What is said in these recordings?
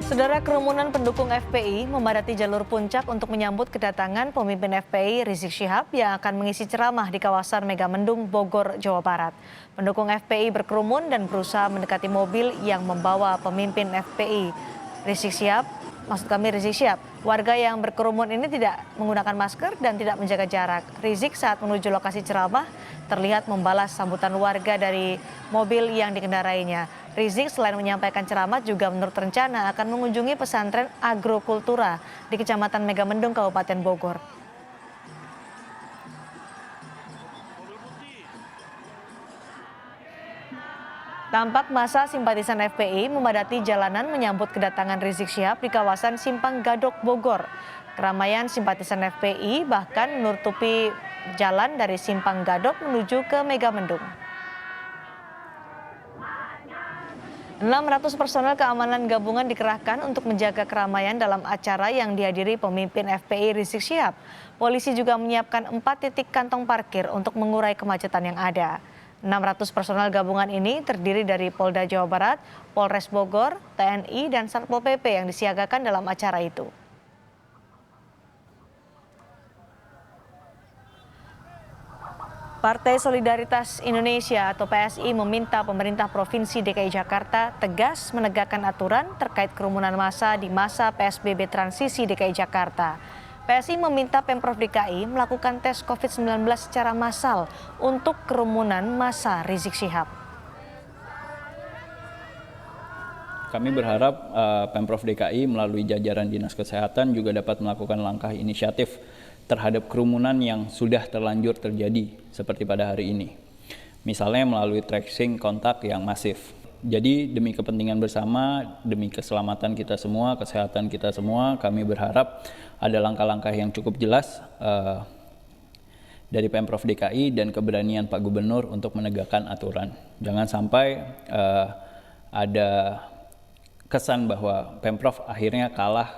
Saudara, kerumunan pendukung FPI memadati jalur puncak untuk menyambut kedatangan pemimpin FPI Rizik Syihab yang akan mengisi ceramah di kawasan Megamendung, Bogor, Jawa Barat. Pendukung FPI berkerumun dan berusaha mendekati mobil yang membawa pemimpin FPI Rizik Syihab. Rizik Syihab. Warga yang berkerumun ini tidak menggunakan masker dan tidak menjaga jarak. Rizik saat menuju lokasi ceramah terlihat membalas sambutan warga dari mobil yang dikendarainya. Rizik selain menyampaikan ceramah juga menurut rencana akan mengunjungi pesantren Agrokultura di Kecamatan Megamendung, Kabupaten Bogor. Tampak masa simpatisan FPI memadati jalanan menyambut kedatangan Rizik Syihab di kawasan Simpang Gadok, Bogor. Keramaian simpatisan FPI bahkan menutupi jalan dari Simpang Gadok menuju ke Megamendung. 600 personel keamanan gabungan dikerahkan untuk menjaga keramaian dalam acara yang dihadiri pemimpin FPI Rizik Syihab. Polisi juga menyiapkan 4 titik kantong parkir untuk mengurai kemacetan yang ada. 600 personel gabungan ini terdiri dari Polda Jawa Barat, Polres Bogor, TNI, dan Satpol PP yang disiagakan dalam acara itu. Partai Solidaritas Indonesia atau PSI meminta pemerintah Provinsi DKI Jakarta tegas menegakkan aturan terkait kerumunan massa di masa PSBB transisi DKI Jakarta. PSI meminta Pemprov DKI melakukan tes COVID-19 secara massal untuk kerumunan massa Rizik Syihab. Kami berharap Pemprov DKI melalui jajaran Dinas Kesehatan juga dapat melakukan langkah inisiatif terhadap kerumunan yang sudah terlanjur terjadi seperti pada hari ini. Misalnya melalui tracing kontak yang masif. Jadi demi kepentingan bersama, demi keselamatan kita semua, kesehatan kita semua, kami berharap ada langkah-langkah yang cukup jelas dari Pemprov DKI dan keberanian Pak Gubernur untuk menegakkan aturan. Jangan sampai ada kesan bahwa Pemprov akhirnya kalah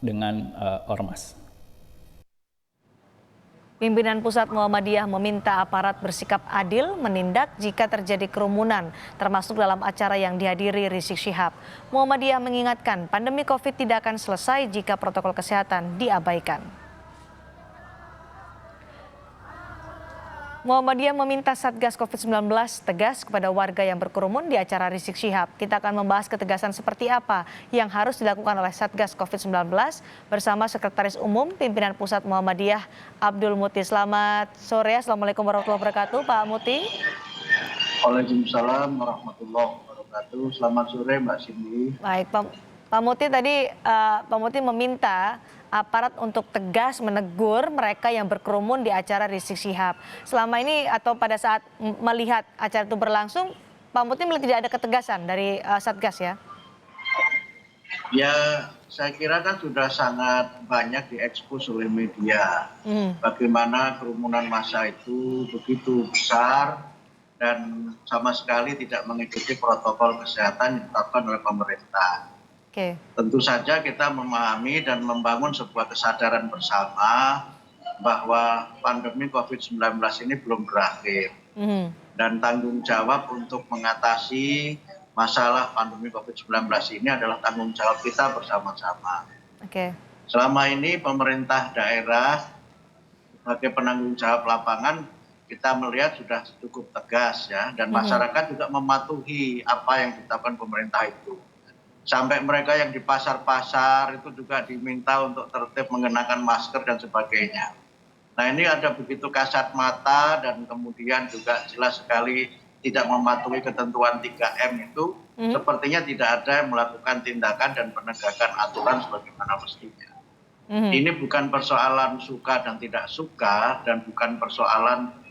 dengan ormas. Pimpinan Pusat Muhammadiyah meminta aparat bersikap adil menindak jika terjadi kerumunan, termasuk dalam acara yang dihadiri Rizik Syihab. Muhammadiyah mengingatkan pandemi COVID tidak akan selesai jika protokol kesehatan diabaikan. Muhammadiyah meminta Satgas COVID-19 tegas kepada warga yang berkerumun di acara Rizik Syihab. Kita akan membahas ketegasan seperti apa yang harus dilakukan oleh Satgas COVID-19 bersama Sekretaris Umum Pimpinan Pusat Muhammadiyah Abdul Muti. Selamat sore, Assalamualaikum warahmatullahi wabarakatuh, Pak Muti. Waalaikumsalam warahmatullahi wabarakatuh. Selamat sore, Mbak Cindy. Baik, Pak Muti, tadi Pak Muti meminta aparat untuk tegas menegur mereka yang berkerumun di acara Rizik Syihab. Selama ini atau pada saat melihat acara itu berlangsung, Pak Muti melihat tidak ada ketegasan dari Satgas ya? Ya, saya kira kan sudah sangat banyak diekspos oleh media. Bagaimana kerumunan massa itu begitu besar dan sama sekali tidak mengikuti protokol kesehatan yang ditetapkan oleh pemerintah. Tentu saja kita memahami dan membangun sebuah kesadaran bersama bahwa pandemi COVID-19 ini belum berakhir. Dan tanggung jawab untuk mengatasi masalah pandemi COVID-19 ini adalah tanggung jawab kita bersama-sama. Selama ini pemerintah daerah sebagai penanggung jawab lapangan kita melihat sudah cukup tegas ya, dan masyarakat juga mematuhi apa yang ditetapkan pemerintah itu. Sampai mereka yang di pasar-pasar itu juga diminta untuk tertib mengenakan masker dan sebagainya. Nah, ini ada begitu kasat mata dan kemudian juga jelas sekali tidak mematuhi ketentuan 3M itu, sepertinya tidak ada yang melakukan tindakan dan penegakan aturan sebagaimana mestinya. Ini bukan persoalan suka dan tidak suka, dan bukan persoalan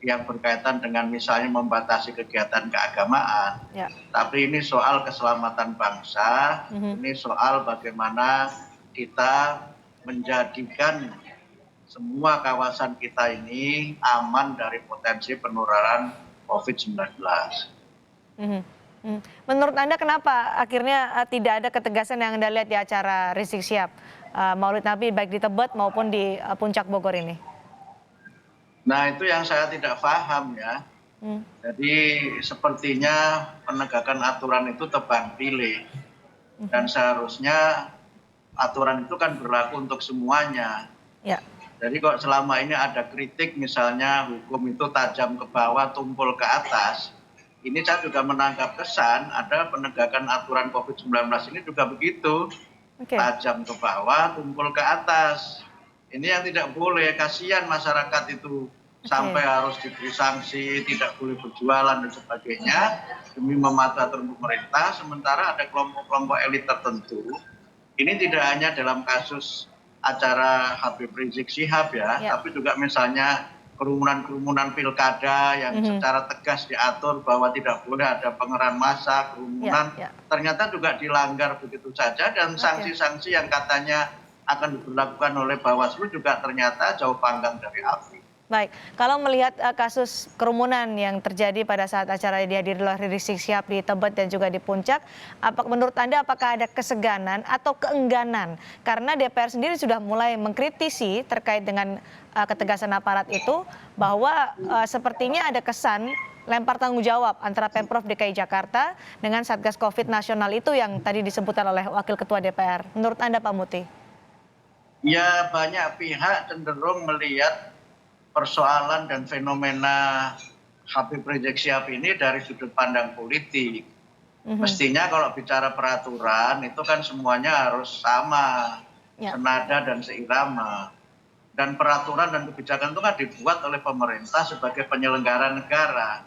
yang berkaitan dengan misalnya membatasi kegiatan keagamaan, tapi ini soal keselamatan bangsa, ini soal bagaimana kita menjadikan semua kawasan kita ini aman dari potensi penularan COVID-19. Menurut Anda kenapa akhirnya tidak ada ketegasan yang Anda lihat di acara Rizik Syihab Maulid Nabi baik di Tebet maupun di Puncak Bogor ini? Nah, itu yang saya tidak paham ya. Jadi sepertinya penegakan aturan itu tebang pilih. Dan seharusnya aturan itu kan berlaku untuk semuanya. Ya. Jadi kok selama ini ada kritik misalnya hukum itu tajam ke bawah, tumpul ke atas, ini saya juga menangkap kesan ada penegakan aturan COVID-19 ini juga begitu. Oke. Tajam ke bawah, tumpul ke atas. Ini yang tidak boleh, kasihan masyarakat itu sampai harus diberi sanksi, tidak boleh berjualan dan sebagainya demi mematuhi aturan pemerintah. Sementara ada kelompok-kelompok elit tertentu. Ini tidak hanya dalam kasus acara Habib Rizik Syihab ya, tapi juga misalnya kerumunan-kerumunan pilkada yang secara tegas diatur bahwa tidak boleh ada pengerahan massa, kerumunan, ternyata juga dilanggar begitu saja dan sanksi-sanksi yang katanya akan diberlakukan oleh Bawaslu juga ternyata jauh panggang dari api. Baik, kalau melihat kasus kerumunan yang terjadi pada saat acara dihadiri oleh Rizik Syihab di Tebet dan juga di Puncak, menurut Anda apakah ada keseganan atau keengganan? Karena DPR sendiri sudah mulai mengkritisi terkait dengan ketegasan aparat itu, bahwa sepertinya ada kesan lempar tanggung jawab antara Pemprov DKI Jakarta dengan Satgas Covid nasional itu yang tadi disebutkan oleh Wakil Ketua DPR. Menurut Anda, Pak Muti? Ya, banyak pihak cenderung melihat persoalan dan fenomena Habib Rizik Syihab ini dari sudut pandang politik. Mestinya kalau bicara peraturan itu kan semuanya harus sama, senada dan seirama. Dan peraturan dan kebijakan itu kan dibuat oleh pemerintah sebagai penyelenggara negara.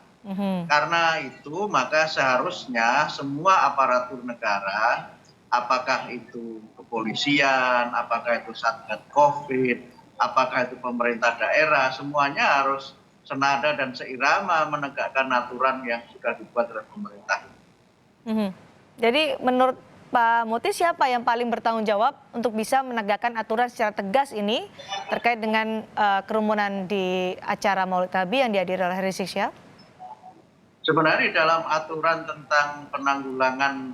Karena itu maka seharusnya semua aparatur negara, apakah itu kepolisian, apakah itu Satgas Covid, apakah itu pemerintah daerah, semuanya harus senada dan seirama menegakkan aturan yang sudah dibuat oleh pemerintah. Jadi menurut Pak Muti, siapa yang paling bertanggung jawab untuk bisa menegakkan aturan secara tegas ini terkait dengan kerumunan di acara Maulid Nabi yang dihadiri oleh Rizik Syihab? Sebenarnya dalam aturan tentang penanggulangan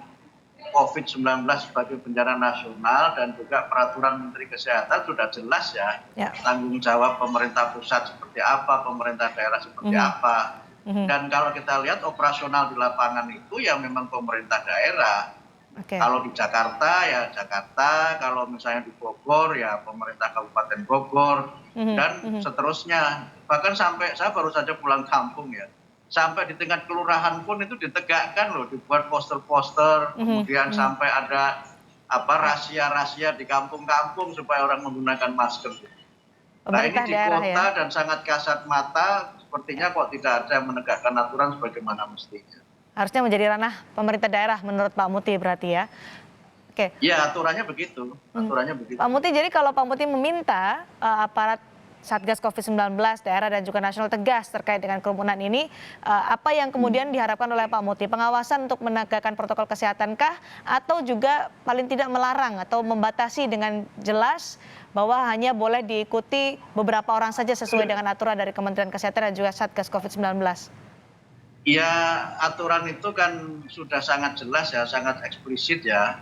COVID-19 sebagai bencana nasional dan juga peraturan Menteri Kesehatan sudah jelas ya, tanggung jawab pemerintah pusat seperti apa, pemerintah daerah seperti apa. Dan kalau kita lihat operasional di lapangan itu ya memang pemerintah daerah. Kalau di Jakarta ya Jakarta, kalau misalnya di Bogor ya pemerintah Kabupaten Bogor, dan seterusnya. Bahkan sampai saya baru saja pulang kampung ya. Sampai di tingkat kelurahan pun itu ditegakkan loh, dibuat poster-poster, kemudian sampai ada rahasia-rahasia di kampung-kampung supaya orang menggunakan masker. Nah ini di kota dan sangat kasat mata, sepertinya kok tidak ada yang menegakkan aturan sebagaimana mestinya. Harusnya menjadi ranah pemerintah daerah menurut Pak Muti berarti ya? Oke. Ya aturannya begitu, Pak Muti, jadi kalau Pak Muti meminta aparat Satgas Covid-19 daerah dan juga nasional tegas terkait dengan kerumunan ini, apa yang kemudian diharapkan oleh Pak Muti? Pengawasan untuk menegakkan protokol kesehatankah atau juga paling tidak melarang atau membatasi dengan jelas bahwa hanya boleh diikuti beberapa orang saja sesuai dengan aturan dari Kementerian Kesehatan dan juga Satgas Covid-19? Ya aturan itu kan sudah sangat jelas ya, sangat eksplisit ya.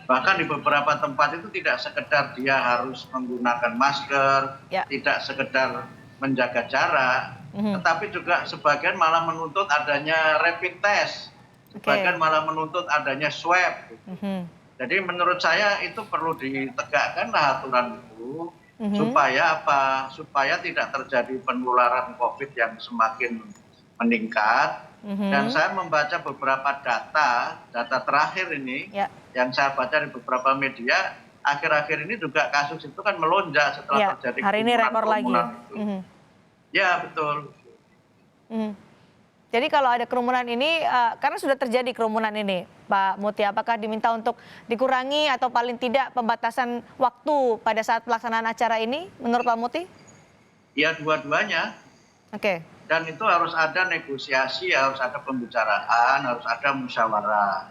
Bahkan di beberapa tempat itu tidak sekedar dia harus menggunakan masker, tidak sekedar menjaga jarak, tetapi juga sebagian malah menuntut adanya rapid test, sebagian malah menuntut adanya swab. Jadi menurut saya itu perlu ditegakkanlah aturan itu supaya apa? Supaya tidak terjadi penularan COVID yang semakin meningkat. Dan saya membaca beberapa data terakhir ini yang saya baca di beberapa media, akhir-akhir ini juga kasus itu kan melonjak setelah terjadi hari ini rekor lagi. Ya betul. Jadi kalau ada kerumunan ini, karena sudah terjadi kerumunan ini, Pak Muti, apakah diminta untuk dikurangi atau paling tidak pembatasan waktu pada saat pelaksanaan acara ini menurut Pak Muti? Ya dua-duanya. Dan itu harus ada negosiasi, harus ada pembicaraan, harus ada musyawarah.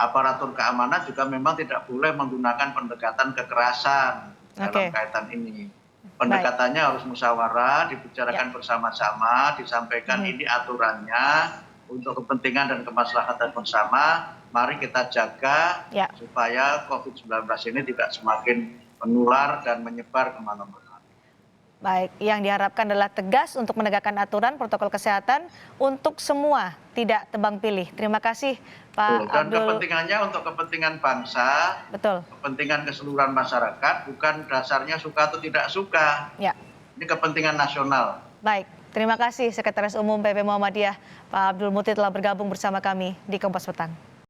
Aparatur keamanan juga memang tidak boleh menggunakan pendekatan kekerasan dalam kaitan ini. Pendekatannya harus musyawarah, dibicarakan bersama-sama, disampaikan ini aturannya untuk kepentingan dan kemaslahatan bersama. Mari kita jaga supaya COVID-19 ini tidak semakin menular dan menyebar kemana-mana. Baik, yang diharapkan adalah tegas untuk menegakkan aturan protokol kesehatan untuk semua, tidak tebang pilih. Terima kasih Pak Dan Abdul. kepentingannya untuk kepentingan bangsa, Betul. kepentingan keseluruhan masyarakat, bukan dasarnya suka atau tidak suka. Ya. Ini kepentingan nasional. Baik, terima kasih Sekretaris Umum PP Muhammadiyah Pak Abdul Muti telah bergabung bersama kami di Kompas Petang.